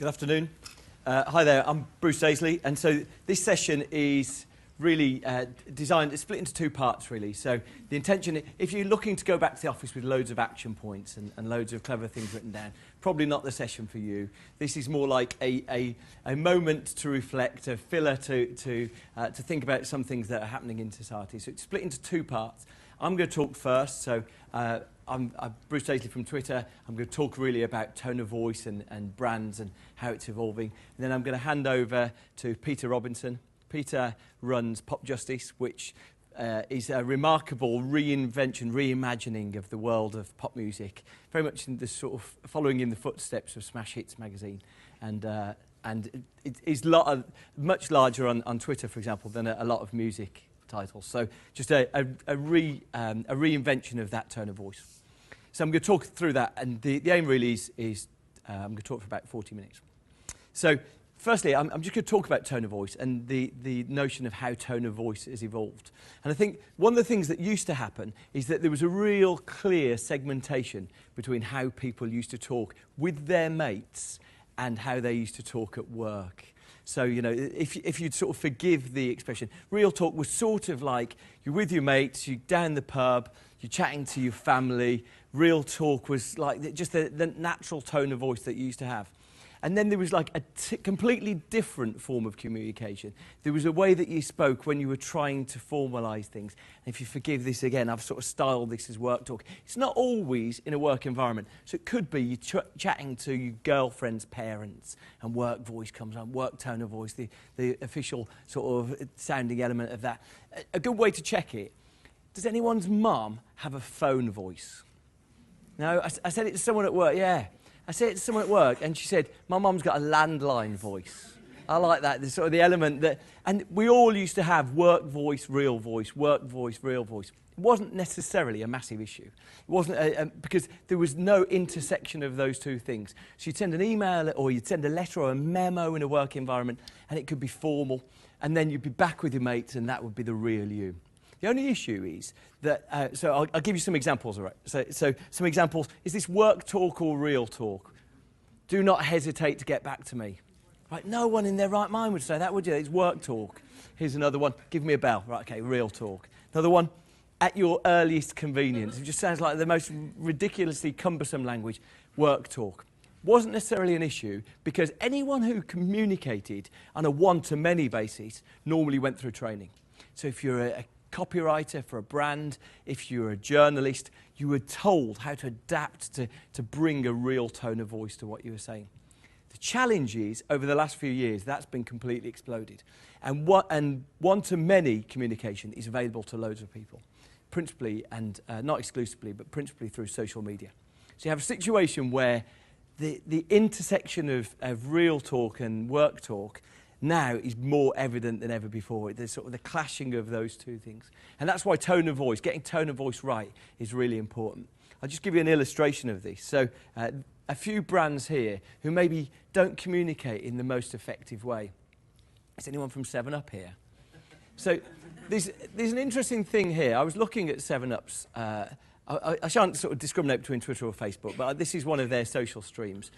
Good afternoon. Hi there, I'm Bruce Daisley, and so this session is really designed, it's split into two parts really. So the intention, if you're looking to go back to the office with loads of action points and loads of clever things written down, probably not the session for you. This is more like a moment to reflect, a filler to think about some things that are happening in society. So it's split into two parts. I'm going to talk first, so I'm Bruce Daisley from Twitter. I'm going to talk really about tone of voice and brands and how it's evolving. And then I'm going to hand over to Peter Robinson. Peter runs Pop Justice, which is a remarkable reinvention, reimagining of the world of pop music, very much in the sort of following in the footsteps of Smash Hitz magazine. And it is much larger on Twitter, for example, than a lot of music titles. So just a reinvention of that tone of voice. So I'm going to talk through that, and the aim really is I'm going to talk for about 40 minutes. So firstly, I'm just going to talk about tone of voice and the notion of how tone of voice has evolved. And I think one of the things that used to happen is that there was a real clear segmentation between how people used to talk with their mates and how they used to talk at work. So, you know, if you'd sort of forgive the expression, real talk was sort of like you're with your mates, you're down the pub, you're chatting to your family. Real talk was like just the natural tone of voice that you used to have. And then there was like a completely different form of communication. There was a way that you spoke when you were trying to formalise things. And if you forgive this again, I've sort of styled this as work talk. It's not always in a work environment. So it could be you chatting to your girlfriend's parents and work voice comes on, work tone of voice, the official sort of sounding element of that. A good way to check it, does anyone's mum have a phone voice? No, I said it to someone at work, yeah. I said it to someone at work, and she said, my mum's got a landline voice. I like that, sort of the element that... And we all used to have work voice, real voice, work voice, real voice. It wasn't necessarily a massive issue. It wasn't because there was no intersection of those two things. So you'd send an email, or you'd send a letter or a memo in a work environment, and it could be formal, and then you'd be back with your mates, and that would be the real you. The only issue is that, so I'll give you some examples, all right? So some examples, is this work talk or real talk? Do not hesitate to get back to me. Right, no one in their right mind would say that, would you? It's work talk. Here's another one, give me a bell. Right, okay, real talk. Another one, at your earliest convenience. It just sounds like the most ridiculously cumbersome language, work talk. Wasn't necessarily an issue because anyone who communicated on a one-to-many basis normally went through training. So if you're a copywriter for a brand, if you're a journalist, you were told how to adapt to bring a real tone of voice to what you were saying. The challenge is, over the last few years, that's been completely exploded. And one-to-many communication is available to loads of people, principally, and not exclusively, but principally through social media. So you have a situation where the intersection of real talk and work talk now is more evident than ever before. There's sort of the clashing of those two things. And that's why tone of voice, getting tone of voice right, is really important. I'll just give you an illustration of this. So a few brands here who maybe don't communicate in the most effective way. Is anyone from 7-Up here? So there's an interesting thing here. I was looking at 7-Up's, I shan't sort of discriminate between Twitter or Facebook, but this is one of their social streams.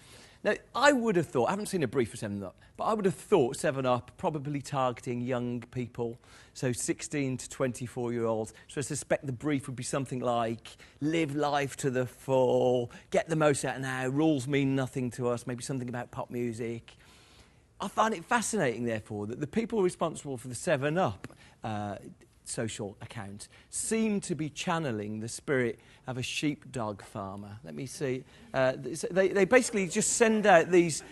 Now, I would have thought, I haven't seen a brief for 7-Up, but I would have thought 7-Up probably targeting young people, so 16 to 24-year-olds. So I suspect the brief would be something like, live life to the full, get the most out of now, rules mean nothing to us, maybe something about pop music. I find it fascinating, therefore, that the people responsible for the 7-Up social account seem to be channeling the spirit of a sheepdog farmer. Let me see. They basically just send out these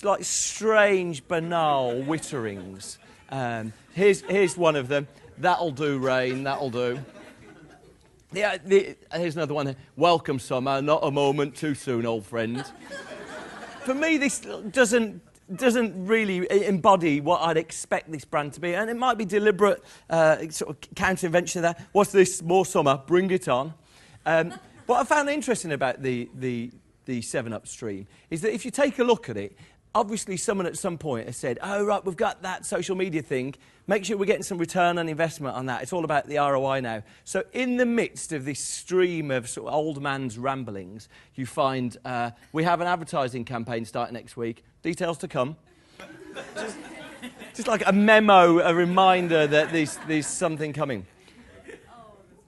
like strange, banal witterings. Here's one of them. That'll do, rain, that'll do. Here's another one. Welcome, summer, not a moment too soon, old friend. For me, this doesn't really embody what I'd expect this brand to be. And it might be deliberate sort of counter-invention of that. What's this? More summer. Bring it on. What I found interesting about the 7-Up stream is that if you take a look at it, obviously someone at some point has said, oh, right, we've got that social media thing. Make sure we're getting some return on investment on that. It's all about the ROI now. So in the midst of this stream of sort of old man's ramblings, you find we have an advertising campaign starting next week. Details to come. Just like a memo, a reminder that there's something coming.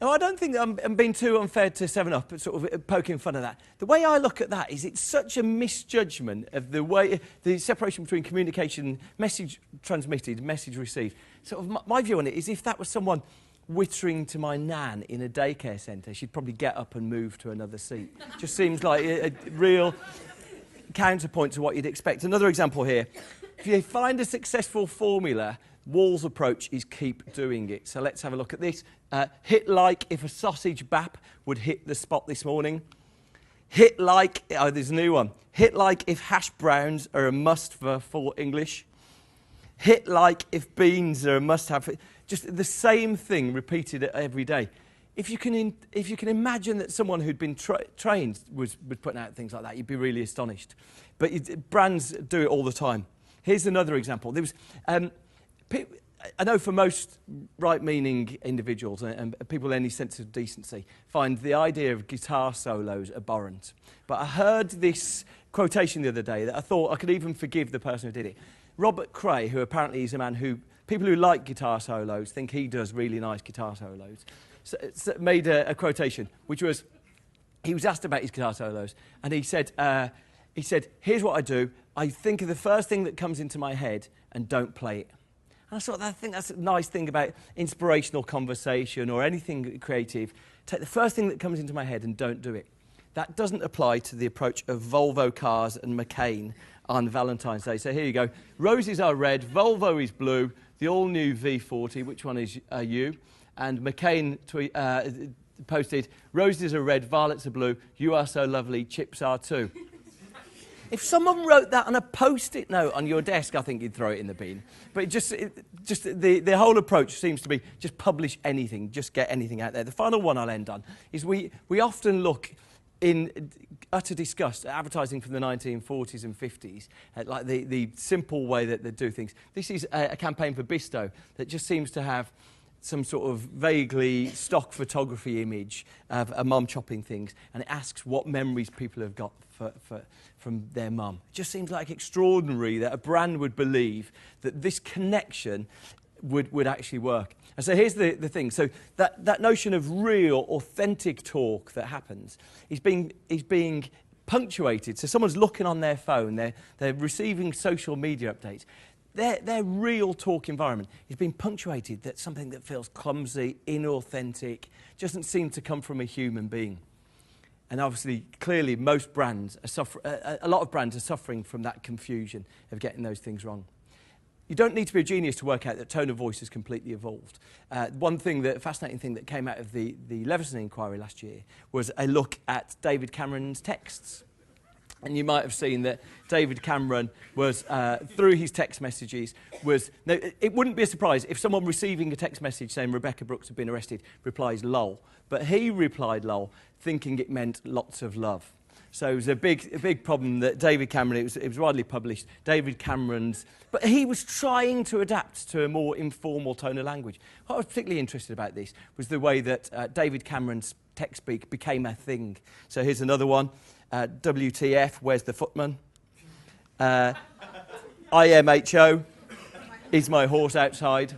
No, I don't think I'm being too unfair to 7up, but sort of poking fun at that. The way I look at that is it's such a misjudgment of the separation between communication, message transmitted, message received. Sort of my view on it is if that was someone whittering to my nan in a daycare centre, she'd probably get up and move to another seat. Just seems like a real counterpoint to what you'd expect. Another example here. If you find a successful formula, Wall's approach is keep doing it. So let's have a look at this. Hit like if a sausage bap would hit the spot this morning. Hit like, oh, there's a new one. Hit like if hash browns are a must for full English. Hit like if beans are a must-have. Just the same thing repeated every day. If you can imagine that someone who'd been trained was putting out things like that, you'd be really astonished. But brands do it all the time. Here's another example. There was, I know for most right-meaning individuals and people with any sense of decency find the idea of guitar solos abhorrent. But I heard this quotation the other day that I thought I could even forgive the person who did it. Robert Cray, who apparently is a man who people who like guitar solos think he does really nice guitar solos, made a quotation, which was, he was asked about his guitar solos, and he said, here's what I do. I think of the first thing that comes into my head and don't play it. And I think that's a nice thing about inspirational conversation or anything creative. Take the first thing that comes into my head and don't do it. That doesn't apply to the approach of Volvo cars and McCain on Valentine's Day. So here you go. Roses are red, Volvo is blue, the all-new V40, which one is you? And McCain posted, roses are red, violets are blue, you are so lovely, chips are too. If someone wrote that on a post-it note on your desk, I think you'd throw it in the bin. But the whole approach seems to be just publish anything, just get anything out there. The final one I'll end on is we often look in utter disgust at advertising from the 1940s and 50s, like the simple way that they do things. This is a campaign for Bisto that just seems to have some sort of vaguely stock photography image of a mum chopping things, and it asks what memories people have got from their mum. It just seems like extraordinary that a brand would believe that this connection would actually work. And so here's the thing. So that notion of real, authentic talk that happens is being punctuated. So someone's looking on their phone, they're receiving social media updates. Their real talk environment is being punctuated. That's something that feels clumsy, inauthentic, doesn't seem to come from a human being. And obviously, clearly, most brands a lot of brands are suffering from that confusion of getting those things wrong. You don't need to be a genius to work out that tone of voice has completely evolved. Fascinating thing that came out of the Leveson inquiry last year was a look at David Cameron's texts. And you might have seen that David Cameron was, through his text messages, it wouldn't be a surprise if someone receiving a text message saying Rebecca Brooks had been arrested replies lol. But he replied lol, thinking it meant lots of love. So it was a big problem that David Cameron, it was widely published, but he was trying to adapt to a more informal tone of language. What I was particularly interested about this was the way that David Cameron's text speak became a thing. So here's another one. WTF, where's the footman? IMHO, is my horse outside?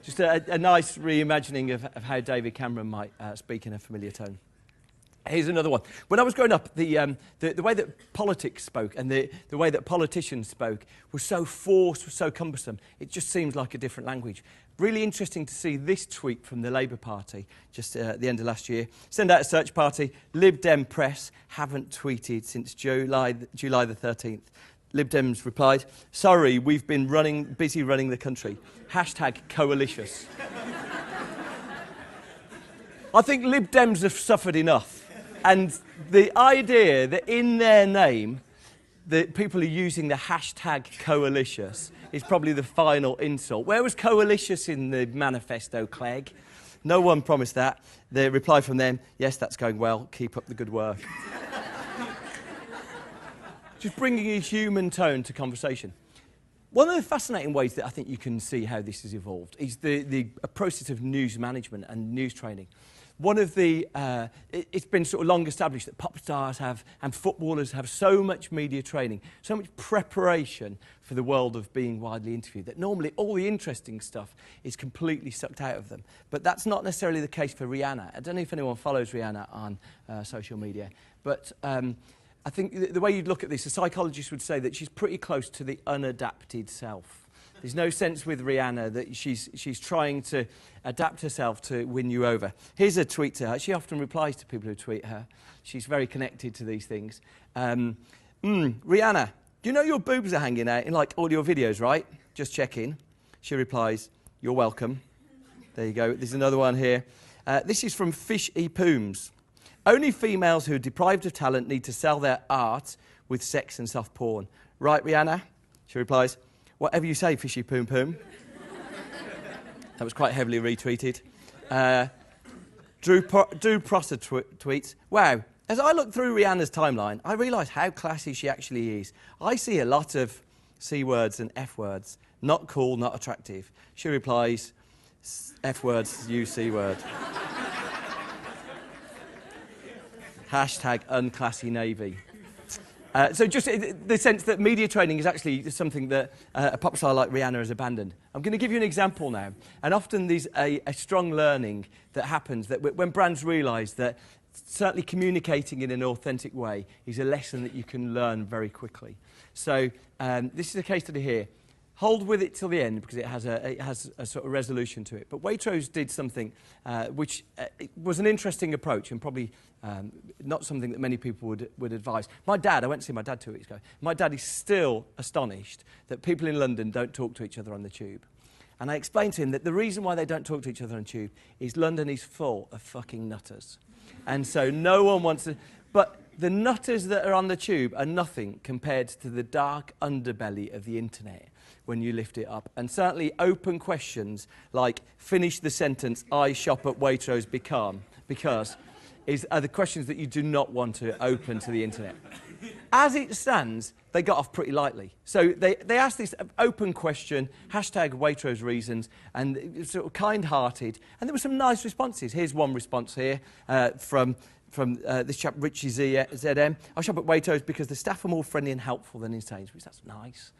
Just a nice reimagining of how David Cameron might speak in a familiar tone. Here's another one. When I was growing up, the way that politics spoke and the way that politicians spoke was so forced, was so cumbersome. It just seems like a different language. Really interesting to see this tweet from the Labour Party just at the end of last year. Send out a search party. Lib Dem press haven't tweeted since July the 13th. Lib Dems replied, sorry, we've been busy running the country. #coalitious. I think Lib Dems have suffered enough. And the idea that in their name, that people are using the #coalitious is probably the final insult. Where was coalitious in the manifesto, Clegg? No one promised that. The reply from them, yes, that's going well. Keep up the good work. Just bringing a human tone to conversation. One of the fascinating ways that I think you can see how this has evolved is the process of news management and news training. one of the, it's been sort of long established that pop stars have, and footballers have so much media training, so much preparation for the world of being widely interviewed, that normally all the interesting stuff is completely sucked out of them. But that's not necessarily the case for Rihanna. I don't know if anyone follows Rihanna on social media, but I think the way you'd look at this, a psychologist would say that she's pretty close to the unadapted self. There's no sense with Rihanna that she's trying to adapt herself to win you over. Here's a tweet to her. She often replies to people who tweet her. She's very connected to these things. Rihanna, do you know your boobs are hanging out in like all your videos, right? Just checking. She replies, you're welcome. There you go. There's another one here. This is from Fish E. Pooms. Only females who are deprived of talent need to sell their art with sex and soft porn. Right, Rihanna? She replies, whatever you say, Fishy Poom Poom. That was quite heavily retweeted. Drew Prosser tweets, wow, as I look through Rihanna's timeline, I realise how classy she actually is. I see a lot of C words and F words. Not cool, not attractive. She replies, F words, you C word. Hashtag unclassy navy. So just the sense that media training is actually something that a pop star like Rihanna has abandoned. I'm going to give you an example now. And often there's a strong learning that happens that when brands realise that certainly communicating in an authentic way is a lesson that you can learn very quickly. So this is a case study here. Hold with it till the end because it has a sort of resolution to it. But Waitrose did something which was an interesting approach and probably not something that many people would advise. My dad, I went to see my dad 2 weeks ago. My dad is still astonished that people in London don't talk to each other on the tube. And I explained to him that the reason why they don't talk to each other on the tube is London is full of fucking nutters. And so no one wants to... But the nutters that are on the tube are nothing compared to the dark underbelly of the internet when you lift it up. And certainly open questions like, finish the sentence, I shop at Waitrose because are the questions that you do not want to open to the internet. As it stands, they got off pretty lightly. So they asked this open question, hashtag Waitrose reasons, and it was sort of kind-hearted. And there were some nice responses. Here's one response here from this chap, Richie ZM. I shop at Waitrose because the staff are more friendly and helpful than in Sainsbury's. That's nice.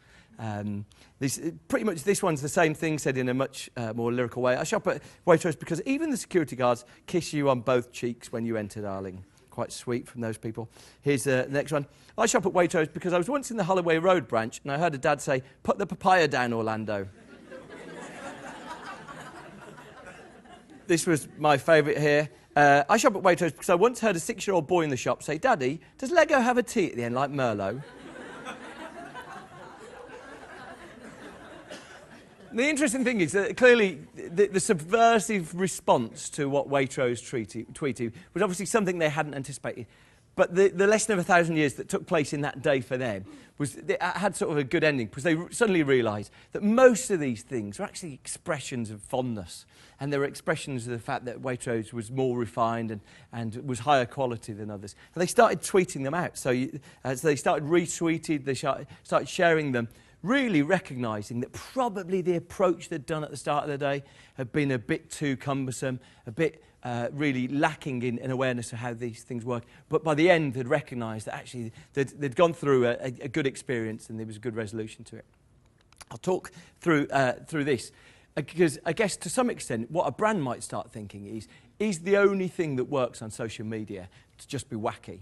Pretty much this one's the same thing, said in a much more lyrical way. I shop at Waitrose because even the security guards kiss you on both cheeks when you enter, darling. Quite sweet from those people. Here's the next one. I shop at Waitrose because I was once in the Holloway Road branch and I heard a dad say, put the papaya down, Orlando. This was my favourite here. I shop at Waitrose because I once heard a 6-year-old boy in the shop say, Daddy, does Lego have a T at the end like Merlot? The interesting thing is that clearly the subversive response to what Waitrose tweeted was obviously something they hadn't anticipated. But the lesson of 1,000 years that took place in that day for them had sort of a good ending because they suddenly realised that most of these things were actually expressions of fondness. And they were expressions of the fact that Waitrose was more refined and was higher quality than others. And they started tweeting them out. So they started retweeted, they started sharing them, really recognising that probably the approach they'd done at the start of the day had been a bit too cumbersome, a bit really lacking in awareness of how these things work. But by the end, they'd recognised that actually they'd gone through a good experience and there was a good resolution to it. I'll talk through this because I guess to some extent what a brand might start thinking is the only thing that works on social media to just be wacky.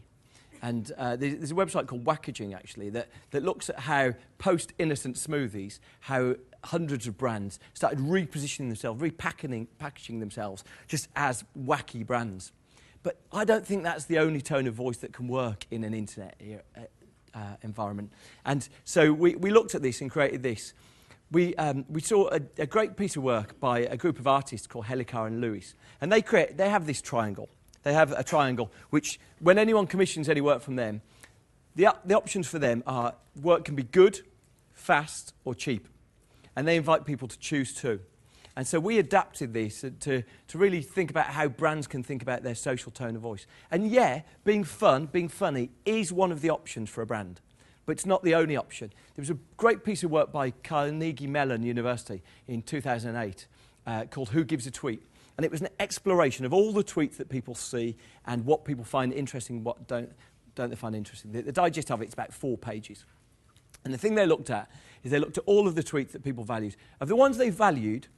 And there's a website called Wackaging, actually, that looks at how post-innocent smoothies, how hundreds of brands started repositioning themselves, packaging themselves just as wacky brands. But I don't think that's the only tone of voice that can work in an internet environment. And so we looked at this and created this. We saw a great piece of work by a group of artists called Helicar and Lewis. And they have this triangle. They have a triangle which, when anyone commissions any work from them, the options for them are work can be good, fast, or cheap. And they invite people to choose two. And so we adapted this to really think about how brands can think about their social tone of voice. And yeah, being funny is one of the options for a brand. But it's not the only option. There was a great piece of work by Carnegie Mellon University in 2008 called Who Gives a Tweet? And it was an exploration of all the tweets that people see and what people find interesting, what don't they find interesting. The digest of it's about 4 pages. And the thing they looked at is they looked at all of the tweets that people valued. Of the ones they valued,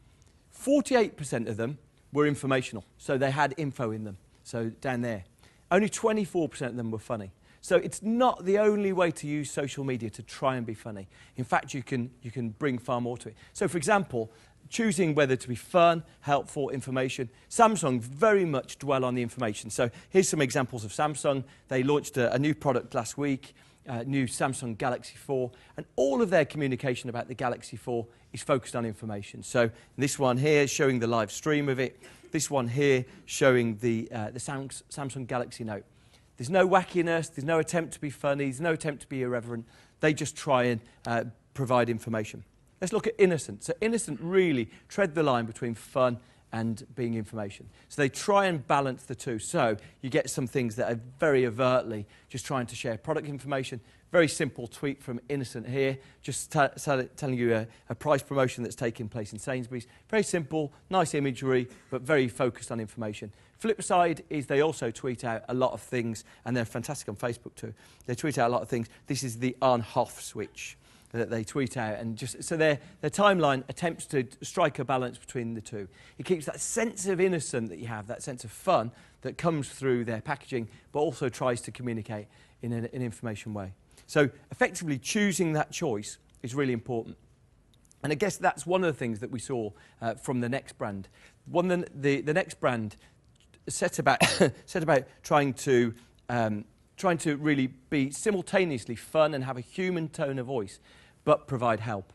48% of them were informational. So they had info in them. So down there. Only 24% of them were funny. So it's not the only way to use social media to try and be funny. In fact, you can bring far more to it. So for example, choosing whether to be fun, helpful, information. Samsung very much dwell on the information. So here's some examples of Samsung. They launched a new product last week, new Samsung Galaxy 4, and all of their communication about the Galaxy 4 is focused on information. So this one here showing the live stream of it. This one here showing the Samsung Galaxy Note. There's no wackiness, there's no attempt to be funny, there's no attempt to be irreverent. They just try and provide information. Let's look at Innocent. So Innocent really tread the line between fun and being information. So they try and balance the two. So you get some things that are very overtly just trying to share product information. Very simple tweet from Innocent here, just telling you a price promotion that's taking place in Sainsbury's. Very simple, nice imagery, but very focused on information. Flip side is they also tweet out a lot of things, and they're fantastic on Facebook too. They tweet out a lot of things. This is the on-off switch that they tweet out, and just so their timeline attempts to strike a balance between the two. It keeps that sense of innocent that you have, that sense of fun that comes through their packaging, but also tries to communicate in an information way. So effectively choosing that choice is really important. And I guess that's one of the things that we saw from the Next brand. The Next brand set about trying to really be simultaneously fun and have a human tone of voice, but provide help.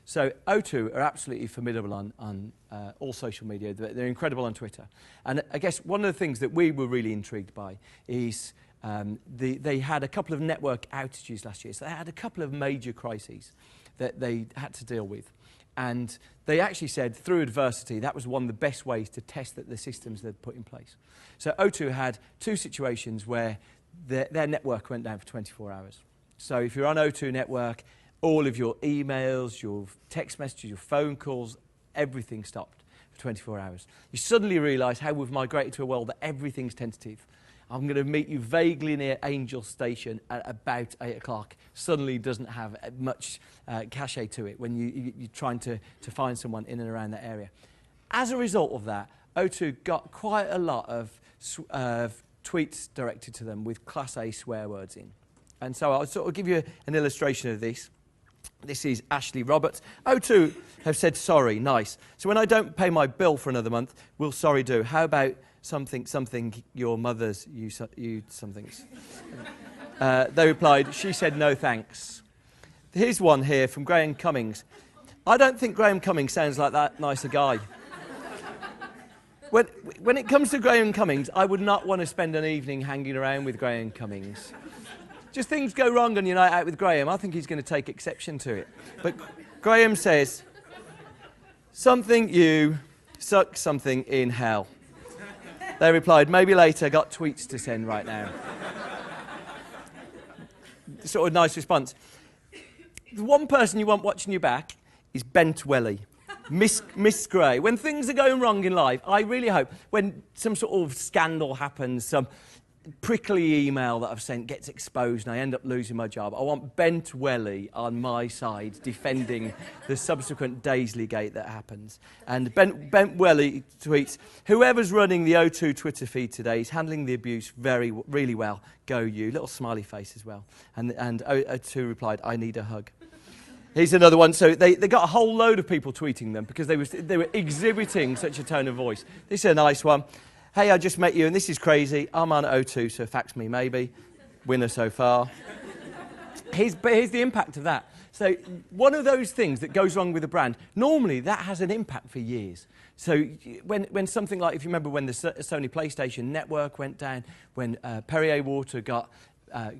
So O2 are absolutely formidable on all social media. They're incredible on Twitter. And I guess one of the things that we were really intrigued by is they had a couple of network outages last year. So they had a couple of major crises that they had to deal with. And they actually said through adversity, that was one of the best ways to test that the systems they'd put in place. So O2 had 2 situations where their network went down for 24 hours. So if you're on O2 network, all of your emails, your text messages, your phone calls, everything stopped for 24 hours. You suddenly realise how we've migrated to a world that everything's tentative. I'm going to meet you vaguely near Angel Station at about 8 o'clock. Suddenly doesn't have much cachet to it when you're trying to find someone in and around that area. As a result of that, O2 got quite a lot of tweets directed to them with Class A swear words in. And so I'll sort of give you an illustration of this. This is Ashley Roberts. O2 have said sorry, nice. So when I don't pay my bill for another month, will sorry do? How about something, your mother's, you somethings? They replied, she said no thanks. Here's one here from Graham Cummings. I don't think Graham Cummings sounds like that nice a guy. When it comes to Graham Cummings, I would not want to spend an evening hanging around with Graham Cummings. Just things go wrong on your night out with Graham. I think he's going to take exception to it. But Graham says, something you, suck something in hell. They replied, maybe later, got tweets to send right now. Sort of nice response. The one person you want watching your back is Bent Welly. Miss Gray. When things are going wrong in life, I really hope when some sort of scandal happens, some prickly email that I've sent gets exposed and I end up losing my job, I want Bent Welly on my side defending the subsequent Daisley gate that happens. And Bent Welly tweets, whoever's running the O2 Twitter feed today is handling the abuse really well. Go you. Little smiley face as well. And O2 replied, I need a hug. Here's another one. So they got a whole load of people tweeting them because they were exhibiting such a tone of voice. This is a nice one. Hey, I just met you, and this is crazy. I'm on O2, so fax me maybe. Winner so far. But here's the impact of that. So one of those things that goes wrong with a brand, normally that has an impact for years. So when something like, if you remember when the Sony PlayStation network went down, when Perrier water got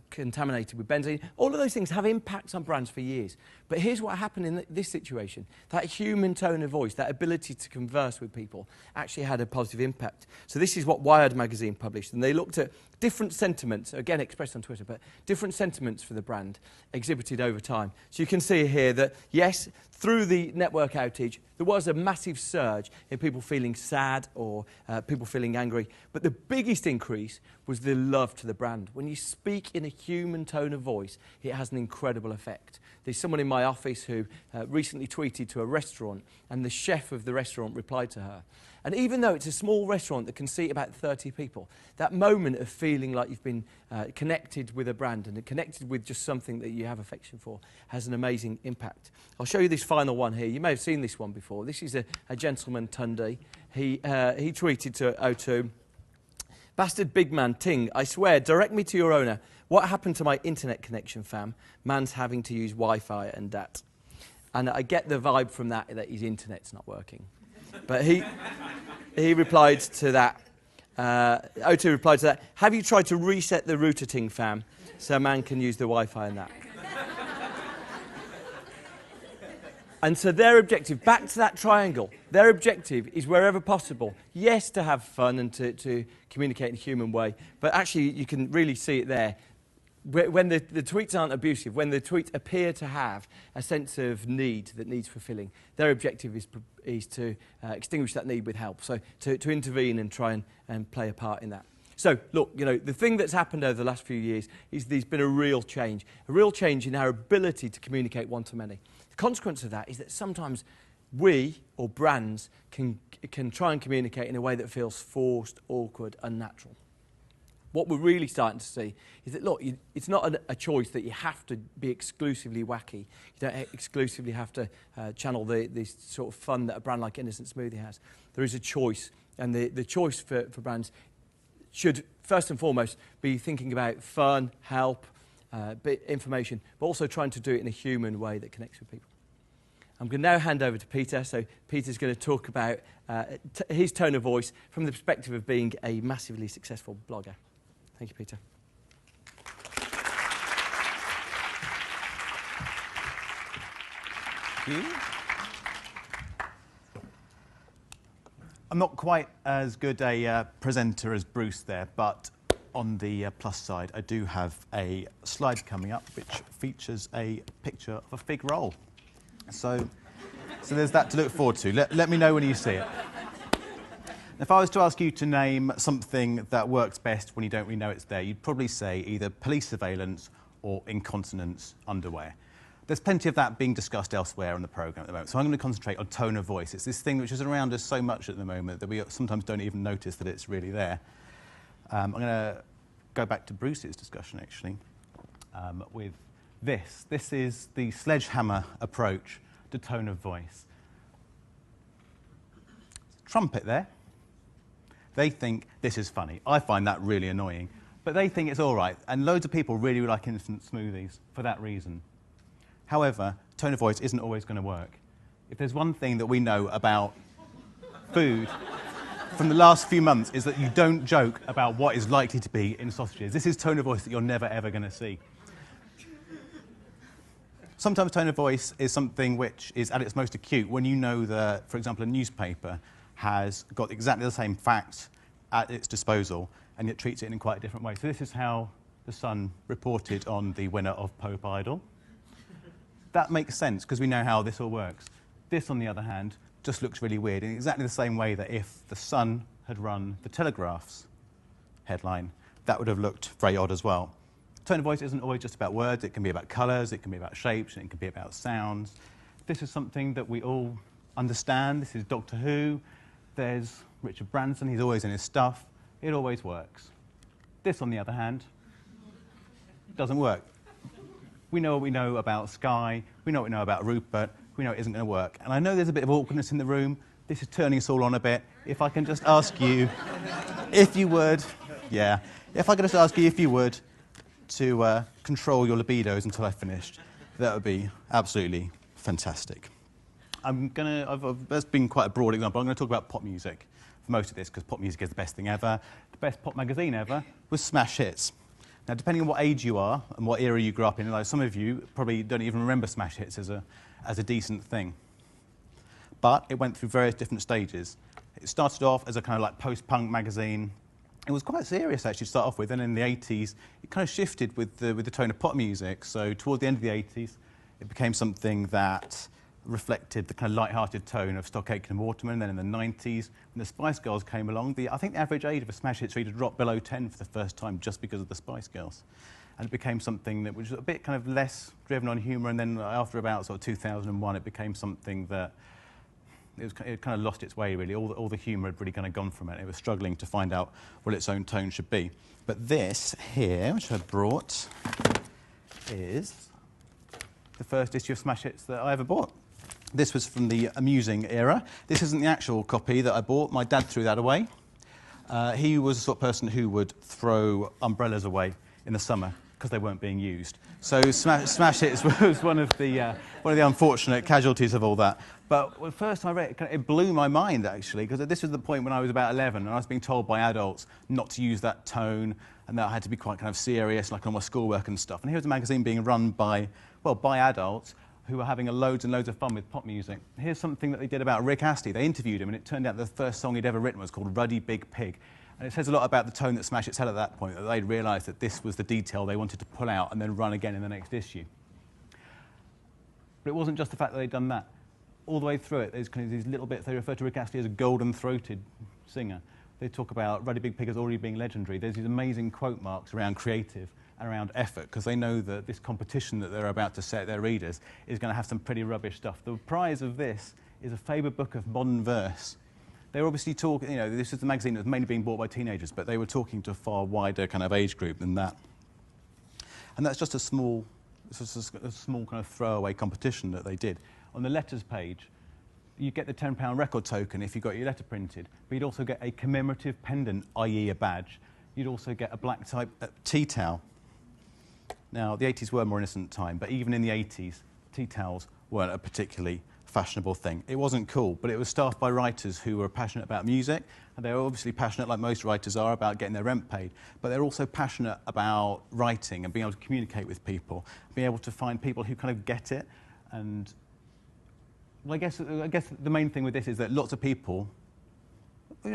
contaminated with benzene, all of those things have impacts on brands for years. But here's what happened in this situation. That human tone of voice, that ability to converse with people, actually had a positive impact. So this is what Wired magazine published, and they looked at different sentiments, again expressed on Twitter, but different sentiments for the brand exhibited over time. So you can see here that, yes, through the network outage, there was a massive surge in people feeling sad or people feeling angry. But the biggest increase was the love to the brand. When you speak in a human tone of voice, it has an incredible effect. There's someone in my office who recently tweeted to a restaurant, and the chef of the restaurant replied to her. And even though it's a small restaurant that can seat about 30 people, that moment of feeling like you've been connected with a brand and connected with just something that you have affection for has an amazing impact. I'll show you this final one here. You may have seen this one before. This is a gentleman, Tunde. He tweeted to O2, "Bastard big man, Ting, I swear, direct me to your owner. What happened to my internet connection, fam? Man's having to use Wi-Fi and that." And I get the vibe from that his internet's not working. But he replied to that. O2 replied to that, "Have you tried to reset the router, Ting, fam, so a man can use the Wi-Fi and that?" And so their objective, back to that triangle, their objective is wherever possible, yes, to have fun and to communicate in a human way, but actually you can really see it there. When the tweets aren't abusive, when the tweets appear to have a sense of need that needs fulfilling, their objective is to extinguish that need with help, so to intervene and try and play a part in that. So, look, you know, the thing that's happened over the last few years is there's been a real change in our ability to communicate one-to-many. The consequence of that is that sometimes we, or brands, can try and communicate in a way that feels forced, awkward, unnatural. What we're really starting to see is that, look, it's not a choice that you have to be exclusively wacky. You don't exclusively have to channel the sort of fun that a brand like Innocent Smoothie has. There is a choice, and the choice for brands should, first and foremost, be thinking about fun, help, information, but also trying to do it in a human way that connects with people. I'm going to now hand over to Peter. So Peter's going to talk about his tone of voice from the perspective of being a massively successful blogger. Thank you, Peter. Thank you. I'm not quite as good a presenter as Bruce there, but on the plus side, I do have a slide coming up which features a picture of a fig roll. So there's that to look forward to. Let me know when you see it. If I was to ask you to name something that works best when you don't really know it's there, you'd probably say either police surveillance or incontinence underwear. There's plenty of that being discussed elsewhere on the programme at the moment, so I'm going to concentrate on tone of voice. It's this thing which is around us so much at the moment that we sometimes don't even notice that it's really there. I'm going to go back to Bruce's discussion, actually, with this. This is the sledgehammer approach to tone of voice. Trumpet there. They think this is funny. I find that really annoying. But they think it's all right. And loads of people really like instant smoothies for that reason. However, tone of voice isn't always going to work. If there's one thing that we know about food from the last few months is that you don't joke about what is likely to be in sausages. This is tone of voice that you're never, ever going to see. Sometimes tone of voice is something which is at its most acute when you know that, for example, a newspaper has got exactly the same facts at its disposal and yet treats it in quite a different way. So this is how The Sun reported on the winner of Pope Idol. That makes sense because we know how this all works. This, on the other hand, just looks really weird in exactly the same way that if The Sun had run the Telegraph's headline, that would have looked very odd as well. Tone of voice isn't always just about words. It can be about colours, it can be about shapes, and it can be about sounds. This is something that we all understand. This is Doctor Who. There's Richard Branson. He's always in his stuff. It always works. This, on the other hand, doesn't work. We know what we know about Sky. We know what we know about Rupert. We know it isn't going to work. And I know there's a bit of awkwardness in the room. This is turning us all on a bit. If I can just ask you, if you would, if I could just ask you if you would, to control your libidos until I finished, that would be absolutely fantastic. That's been quite a broad example. I'm going to talk about pop music for most of this because pop music is the best thing ever. The best pop magazine ever was Smash Hits. Now, depending on what age you are and what era you grew up in, like some of you probably don't even remember smash hits as a decent thing. But it went through various different stages. It started off as a kind of like post-punk magazine. It was quite serious actually to start off with, and in the 80s it kind of shifted with the tone of pop music. So towards the end of the 80s it became something that reflected the kind of light-hearted tone of Stock Aitken and Waterman. Then in the 90s, when the Spice Girls came along, I think the average age of a smash hit reader dropped below 10 for the first time just because of the Spice Girls. And it became something that was a bit kind of less driven on humour, and then after about sort of 2001 it became something that it kind of lost its way, really. All the humour had really kind of gone from it. It was struggling to find out what its own tone should be. But this here, which I brought, is the first issue of Smash Hits that I ever bought. This was from the amusing era. This isn't the actual copy that I bought. My dad threw that away. He was the sort of person who would throw umbrellas away in the summer because they weren't being used. So Smash Hits was one of the unfortunate casualties of all that. But when first I read it, it blew my mind, actually, because this was the point when I was about 11, and I was being told by adults not to use that tone, and that I had to be quite kind of serious, like on my schoolwork and stuff. And here's a magazine being run by adults who were having loads and loads of fun with pop music. Here's something that they did about Rick Astley. They interviewed him, and it turned out the first song he'd ever written was called Ruddy Big Pig. And it says a lot about the tone that Smash Hits had at that point, that they'd realised that this was the detail they wanted to pull out and then run again in the next issue. But it wasn't just the fact that they'd done that. All the way through it, there's kind of these little bits. They refer to Rick Astley as a golden-throated singer. They talk about Ruddy Big Pig as already being legendary. There's these amazing quote marks around creative and around effort, because they know that this competition that they're about to set their readers is going to have some pretty rubbish stuff. The prize of this is a Faber book of modern verse. They were obviously talking, this is the magazine that was mainly being bought by teenagers, but they were talking to a far wider kind of age group than that. And that's just a small kind of throwaway competition that they did. On the letters page, you get the £10 record token if you got your letter printed, but you'd also get a commemorative pendant, i.e. a badge. You'd also get a black type tea towel. Now, the 80s were a more innocent time, but even in the 80s, tea towels weren't a particularly fashionable thing. It wasn't cool, but it was staffed by writers who were passionate about music, and they were obviously passionate, like most writers are, about getting their rent paid, but they're also passionate about writing and being able to communicate with people, being able to find people who kind of get it. And well, I guess the main thing with this is that lots of people, I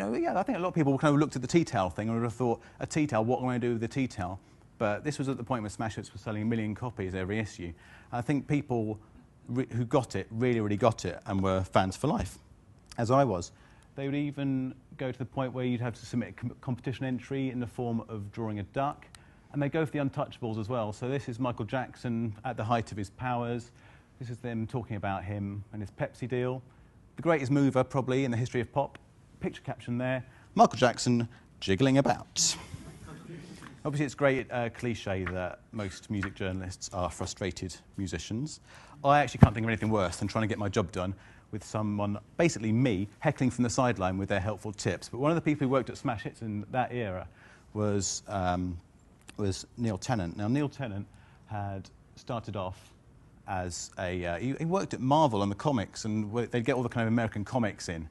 think a lot of people kind of looked at the tea towel thing and would have thought, a tea towel, what am I going to do with the tea towel? But this was at the point where Smash Hits was selling 1 million copies every issue. I think people who got it really got it and were fans for life, as I was. They would even go to the point where you'd have to submit a competition entry in the form of drawing a duck, and they go for the untouchables as well. So this is Michael Jackson at the height of his powers. This is them talking about him and his Pepsi deal. The greatest mover, probably, in the history of pop. Picture caption there, Michael Jackson jiggling about. Obviously, it's a great cliche that most music journalists are frustrated musicians. I actually can't think of anything worse than trying to get my job done with someone, basically me, heckling from the sideline with their helpful tips. But one of the people who worked at Smash Hits in that era was Neil Tennant. Now, Neil Tennant had started off as he worked at Marvel on the comics, and they'd get all the kind of American comics in,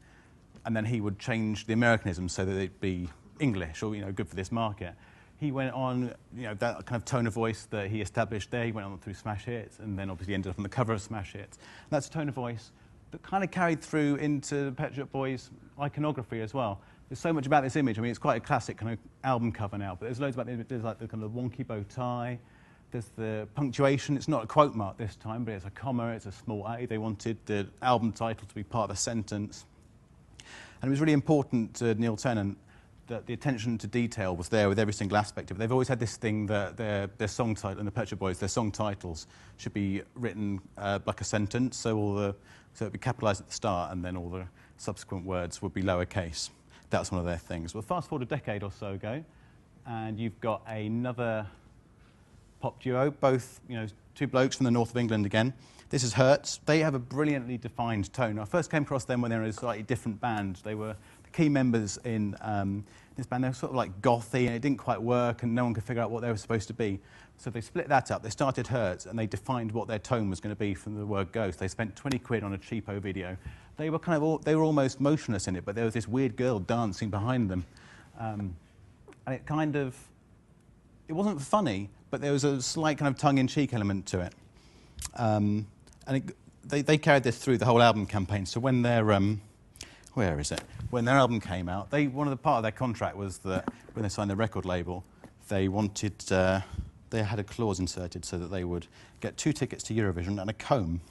and then he would change the Americanisms so that they'd be English or good for this market. He went on, that kind of tone of voice that he established there. He went on through Smash Hits, and then obviously ended up on the cover of Smash Hits. And that's a tone of voice that kind of carried through into Pet Shop Boys' iconography as well. There's so much about this image. I mean, it's quite a classic kind of album cover now, but there's loads about the image. There's like the kind of wonky bow tie. There's the punctuation. It's not a quote mark this time, but it's a comma. It's a small A. They wanted the album title to be part of a sentence. And it was really important to Neil Tennant that the attention to detail was there with every single aspect of it. They've always had this thing that their song title, and the Pet Shop Boys, their song titles should be written like a sentence, so it'd be capitalised at the start, and then all the subsequent words would be lowercase. That's one of their things. Well, fast forward a decade or so ago, and you've got another pop duo, both two blokes from the north of England again. This is Hitz. They have a brilliantly defined tone. I first came across them when they were in a slightly different band. They were the key members in this band. They were sort of like gothy, and it didn't quite work, and no one could figure out what they were supposed to be. So they split that up. They started Hitz, and they defined what their tone was going to be from the word go. So they spent 20 quid on a cheapo video. They were they were almost motionless in it, but there was this weird girl dancing behind them, and it kind of it wasn't funny, but there was a slight kind of tongue-in-cheek element to it. And they carried this through the whole album campaign. So when their where is it? When their album came out, one of the part of their contract was that when they signed their record label, they wanted they had a clause inserted so that they would get 2 tickets to Eurovision and a comb,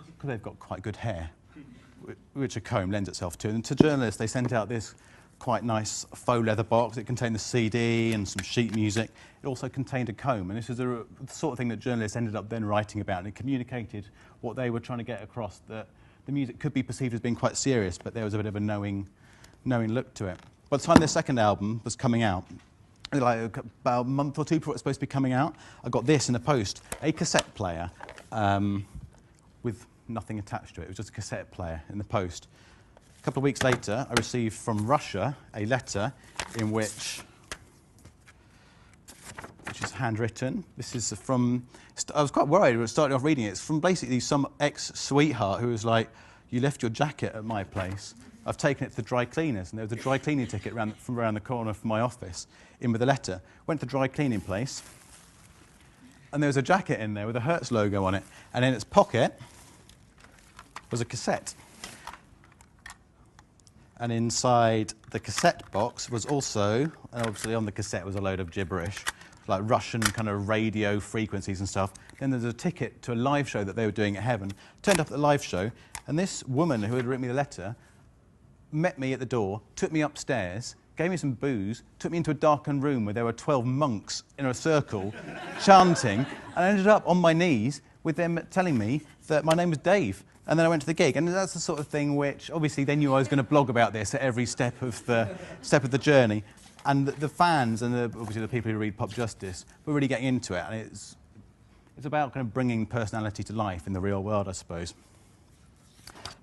because they've got quite good hair, which a comb lends itself to. And to journalists, they sent out this quite nice faux leather box. It contained the CD and some sheet music. It also contained a comb, and this is the sort of thing that journalists ended up then writing about, and it communicated what they were trying to get across, that the music could be perceived as being quite serious, but there was a bit of a knowing look to it. By the time their second album was coming out, like about a month or two before it was supposed to be coming out, I got this in the post, a cassette player with nothing attached to it. It was just a cassette player in the post. A couple of weeks later, I received from Russia a letter in which is handwritten. This is from, I was quite worried when I started off reading it. It's from basically some ex-sweetheart who was like, "You left your jacket at my place. I've taken it to the dry cleaners." And there was a dry cleaning ticket from around the corner from my office in with a letter. Went to the dry cleaning place, and there was a jacket in there with a Hertz logo on it. And in its pocket was a cassette. And inside the cassette box was also, and obviously on the cassette was a load of gibberish, like Russian kind of radio frequencies and stuff. Then there's a ticket to a live show that they were doing at Heaven. Turned up at the live show, and this woman who had written me the letter met me at the door, took me upstairs, gave me some booze, took me into a darkened room where there were 12 monks in a circle chanting, and I ended up on my knees with them telling me that my name was Dave. And then I went to the gig, and that's the sort of thing which, obviously, they knew I was going to blog about this at every step of the journey. And the fans and obviously the people who read Pop Justice were really getting into it, and it's about kind of bringing personality to life in the real world, I suppose.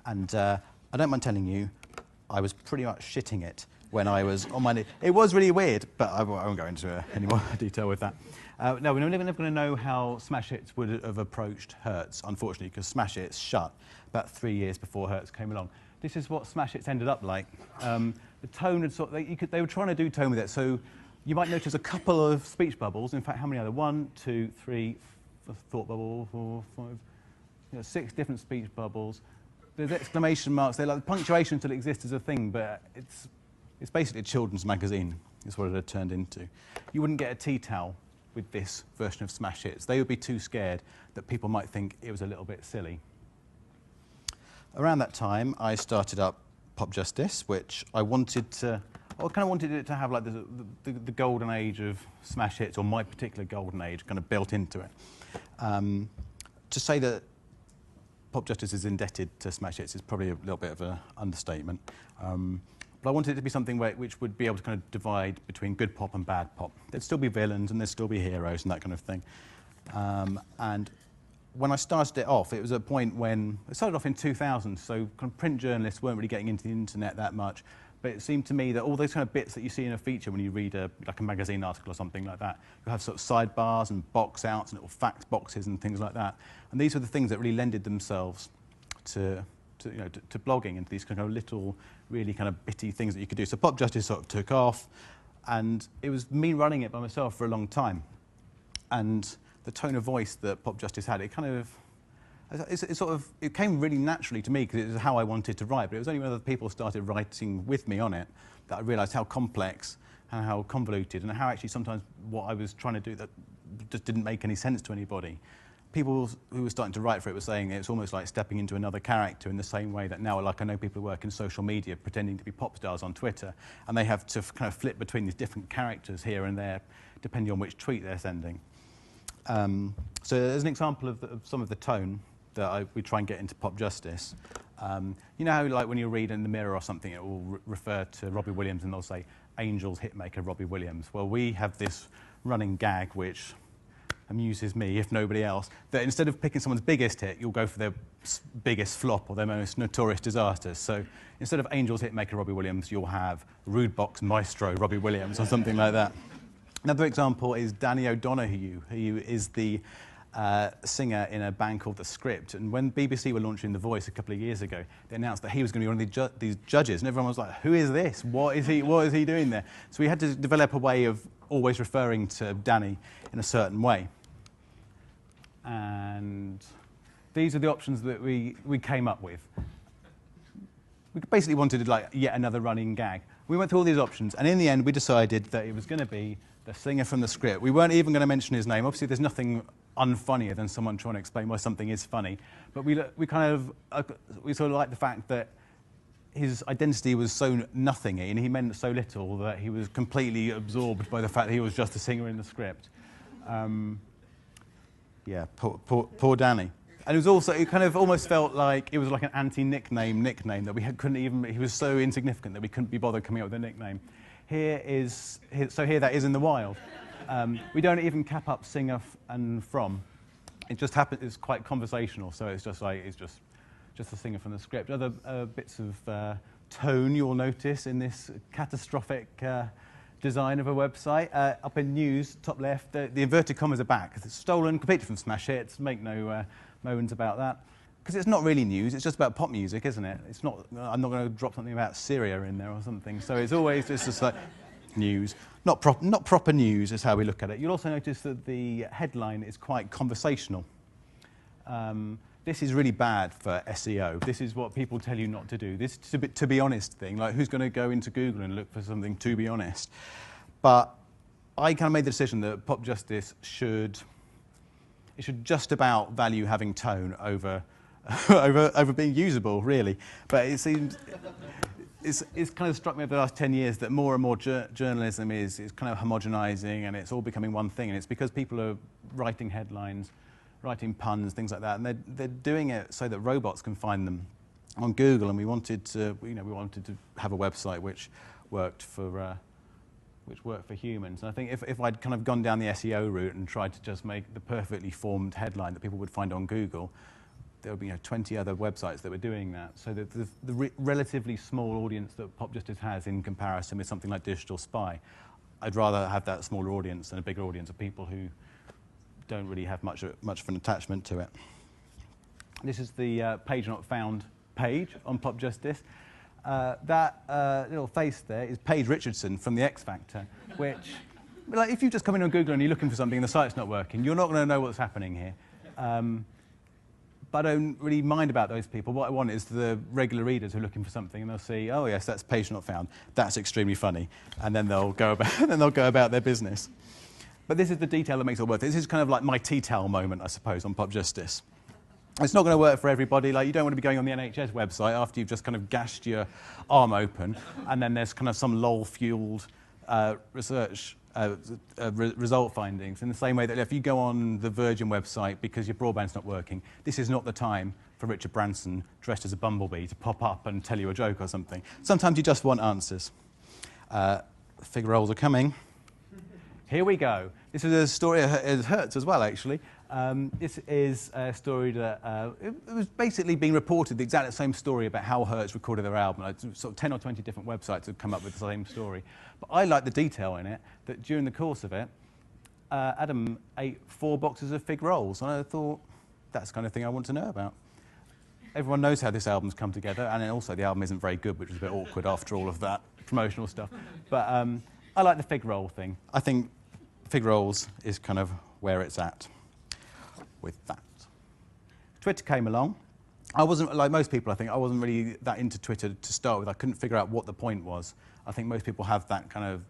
And I don't mind telling you, I was pretty much shitting it when I was on my knee. It was really weird, but I won't go into any more detail with that. No, we're never going to know how Smash Hits would have approached Hertz, unfortunately, because Smash Hits shut about 3 years before Hertz came along. This is what Smash Hits ended up like. The tone had sort of, they were trying to do tone with it, so you might notice a couple of speech bubbles. In fact, how many are there? 1, 2, 3, thought bubble, 4, 5, 6 different speech bubbles. There's exclamation marks. They're like punctuation still exists as a thing, but it's basically a children's magazine, is what it had turned into. You wouldn't get a tea towel with this version of Smash Hits. They would be too scared that people might think it was a little bit silly. Around that time, I started up Pop Justice, which I kind of wanted it to have like the golden age of Smash Hits, or my particular golden age, kind of built into it. To say that Pop Justice is indebted to Smash Hits is probably a little bit of an understatement. But I wanted it to be something which would be able to kind of divide between good pop and bad pop. There'd still be villains and there'd still be heroes and that kind of thing. And when I started it off, it was a point when it started off in 2000, so kind of print journalists weren't really getting into the internet that much. But it seemed to me that all those kind of bits that you see in a feature when you read like a magazine article or something like that, you have sort of sidebars and box outs and little fact boxes and things like that. And these were the things that really lended themselves to blogging, and these kind of little, really kind of bitty things that you could do. So Pop Justice sort of took off, and it was me running it by myself for a long time. And the tone of voice that Pop Justice had, it came really naturally to me because it was how I wanted to write. But it was only when other people started writing with me on it that I realised how complex and how convoluted, and how actually sometimes what I was trying to do that just didn't make any sense to anybody. People who were starting to write for it were saying it's almost like stepping into another character, in the same way that now, like, I know people who work in social media pretending to be pop stars on Twitter, and they have to kind of flip between these different characters here and there, depending on which tweet they're sending. So as an example of some of the tone that we try and get into Pop Justice, you know how, like, when you read in the Mirror or something, it will refer to Robbie Williams and they'll say, "Angels hitmaker Robbie Williams." Well, we have this running gag which amuses me, if nobody else, that instead of picking someone's biggest hit, you'll go for their biggest flop or their most notorious disasters. So instead of Angels hitmaker Robbie Williams, you'll have Rude Box Maestro Robbie Williams or something like that. Another example is Danny O'Donoghue, who is the singer in a band called The Script. And when BBC were launching The Voice a couple of years ago, they announced that he was going to be one of these judges. And everyone was like, who is this? What is he doing there? So we had to develop a way of always referring to Danny in a certain way. And these are the options that we came up with. We basically wanted like yet another running gag. We went through all these options, and in the end, we decided that it was going to be the singer from The Script. We weren't even going to mention his name. Obviously, there's nothing unfunnier than someone trying to explain why something is funny. But we sort of liked the fact that his identity was so nothingy, and he meant so little that he was completely absorbed by the fact that he was just a singer in The Script. Yeah, poor Danny. And it was also, it kind of almost felt like it was like an anti-nickname that we couldn't even, he was so insignificant that we couldn't be bothered coming up with a nickname. Here that is in the wild. We don't even cap up singer and from. It just happens, it's quite conversational, so it's just like, it's just a singer from The Script. Other bits of tone you'll notice in this catastrophic design of a website. Up in news, top left, the inverted commas are back. It's stolen completely from Smash Hits, make no moans about that. Because it's not really news, it's just about pop music, isn't it? It's not, I'm not going to drop something about Syria in there or something. So it's always just like news. Not proper news is how we look at it. You'll also notice that the headline is quite conversational. This is really bad for SEO. This is what people tell you not to do. This to be honest thing, like who's going to go into Google and look for something to be honest? But I kind of made the decision that Pop Justice should just about value having tone over being usable, really. But it seems it's kind of struck me over the last 10 years that more and more journalism is kind of homogenizing, and it's all becoming one thing. And it's because people are writing headlines, writing puns, things like that, and they're doing it so that robots can find them on Google. And we wanted to have a website which worked for humans. And I think if I'd kind of gone down the SEO route and tried to just make the perfectly formed headline that people would find on Google, there would be 20 other websites that were doing that. So the relatively small audience that Pop Justice has in comparison with something like Digital Spy, I'd rather have that smaller audience than a bigger audience of people who don't really have much of an attachment to it. This is the page not found page on Pop Justice. That little face there is Paige Richardson from the X Factor, which, like, if you just come in on Google and you're looking for something and the site's not working, you're not going to know what's happening here. But I don't really mind about those people. What I want is the regular readers who are looking for something, and they'll see, oh yes, that's page not found. That's extremely funny, and then they'll go about their business. But this is the detail that makes it worth it. This is kind of like my tea towel moment, I suppose, on Pop Justice. It's not going to work for everybody. Like, you don't want to be going on the NHS website after you've just kind of gashed your arm open, and then there's kind of some lol-fueled research result findings. In the same way that if you go on the Virgin website because your broadband's not working, this is not the time for Richard Branson dressed as a bumblebee to pop up and tell you a joke or something. Sometimes you just want answers. Fig rolls are coming. Here we go. This is a story at Hitz as well, actually. This is a story that it was basically being reported, the exact same story about how Hertz recorded their album. Like, sort of 10 or 20 different websites have come up with the same story. But I like the detail in it, that during the course of it, Adam ate 4 boxes of fig rolls. And I thought, that's the kind of thing I want to know about. Everyone knows how this album's come together, and then also the album isn't very good, which was a bit awkward after all of that promotional stuff. But I like the fig roll thing. I think fig rolls is kind of where it's at with that. Twitter came along. I wasn't, like most people, I think, I wasn't really that into Twitter to start with. I couldn't figure out what the point was. I think most people have that kind of,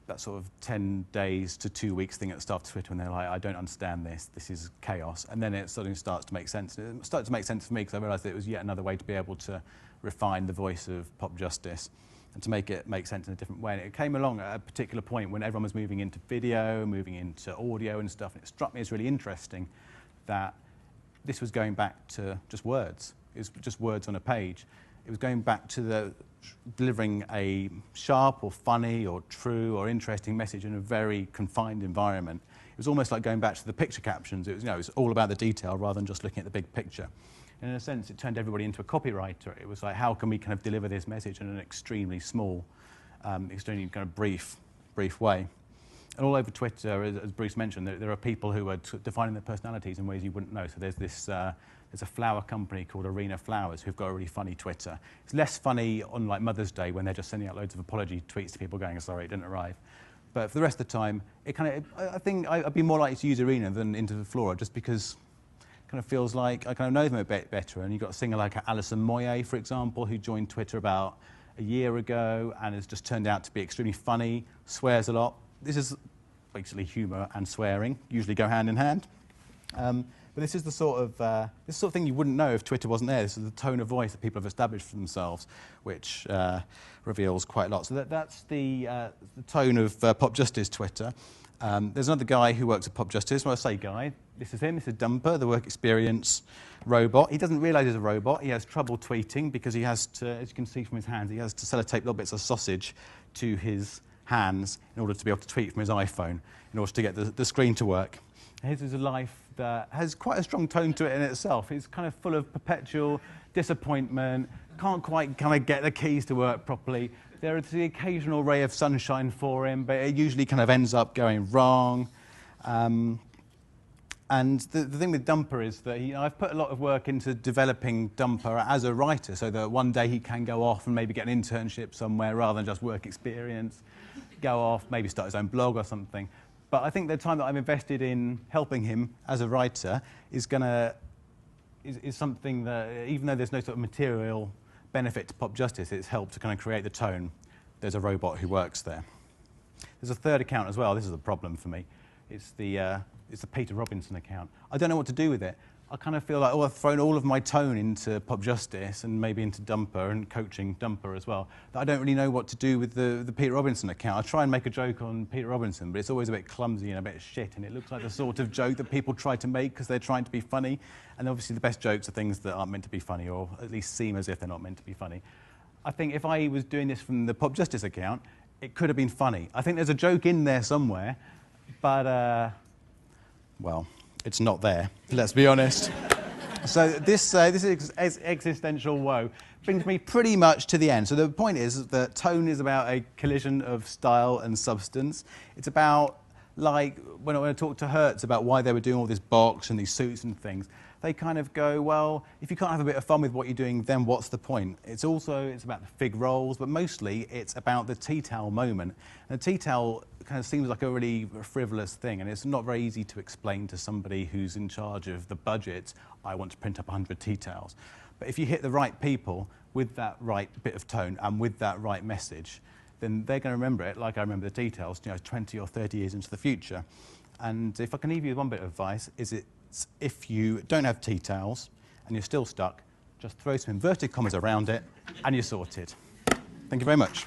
that sort of 10 days to 2 weeks thing at the start of Twitter, and they're like, I don't understand this is chaos. And then it suddenly starts to make sense. It started to make sense for me because I realised that it was yet another way to be able to refine the voice of Pop Justice and to make it make sense in a different way. And it came along at a particular point when everyone was moving into video, moving into audio and stuff, and it struck me as really interesting that this was going back to just words. It was just words on a page. It was going back to delivering a sharp or funny or true or interesting message in a very confined environment. It was almost like going back to the picture captions. It was, it was all about the detail rather than just looking at the big picture. And in a sense, it turned everybody into a copywriter. It was like, how can we kind of deliver this message in an extremely small, extremely kind of brief way? And all over Twitter, as Bruce mentioned, there are people who are defining their personalities in ways you wouldn't know. So there's this, there's a flower company called Arena Flowers who've got a really funny Twitter. It's less funny on like Mother's Day when they're just sending out loads of apology tweets to people going, sorry, it didn't arrive. But for the rest of the time, it kind of, I think I'd be more likely to use Arena than Into the Flora, just because it kind of feels like I kind of know them a bit better. And you've got a singer like Alison Moyet, for example, who joined Twitter about a year ago and has just turned out to be extremely funny, swears a lot. This is basically humour and swearing, usually go hand in hand. But this is the sort of thing you wouldn't know if Twitter wasn't there. This is the tone of voice that people have established for themselves, which reveals quite a lot. So that's the tone of Pop Justice Twitter. There's another guy who works at Pop Justice. When I say guy, this is him. This is Dumper, the work experience robot. He doesn't realise he's a robot. He has trouble tweeting because he has to, as you can see from his hands, he has to sellotape little bits of sausage to his hands in order to be able to tweet from his iPhone in order to get the screen to work. His is a life that has quite a strong tone to it in itself. It's kind of full of perpetual disappointment, can't quite kind of get the keys to work properly. There is the occasional ray of sunshine for him, but it usually kind of ends up going wrong. And the thing with Dumper is that I've put a lot of work into developing Dumper as a writer so that one day he can go off and maybe get an internship somewhere rather than just work experience, go off, maybe start his own blog or something. But I think the time that I've invested in helping him as a writer is something that, even though there's no sort of material benefit to Pop Justice, it's helped to kind of create the tone. There's a robot who works there. There's a third account as well. This is a problem for me. It's the Peter Robinson account. I don't know what to do with it. I kind of feel like, I've thrown all of my tone into Pop Justice and maybe into Dumper and coaching Dumper as well, that I don't really know what to do with the Peter Robinson account. I try and make a joke on Peter Robinson, but it's always a bit clumsy and a bit shit, and it looks like the sort of joke that people try to make because they're trying to be funny. And obviously the best jokes are things that aren't meant to be funny, or at least seem as if they're not meant to be funny. I think if I was doing this from the Pop Justice account, it could have been funny. I think there's a joke in there somewhere, but, well, it's not there, let's be honest. So this existential woe brings me pretty much to the end. So the point is that tone is about a collision of style and substance. It's about, like, when I talked to Hitz about why they were doing all this box and these suits and things, they kind of go, well, if you can't have a bit of fun with what you're doing, then what's the point? It's about the fig rolls, but mostly it's about the tea towel moment. And the tea towel kind of seems like a really frivolous thing, and it's not very easy to explain to somebody who's in charge of the budget, I want to print up 100 tea towels. But if you hit the right people with that right bit of tone and with that right message, then they're going to remember it like I remember the tea towels, 20 or 30 years into the future. And if I can leave you with one bit of advice, is if you don't have tea towels and you're still stuck, just throw some inverted commas around it and you're sorted. Thank you very much.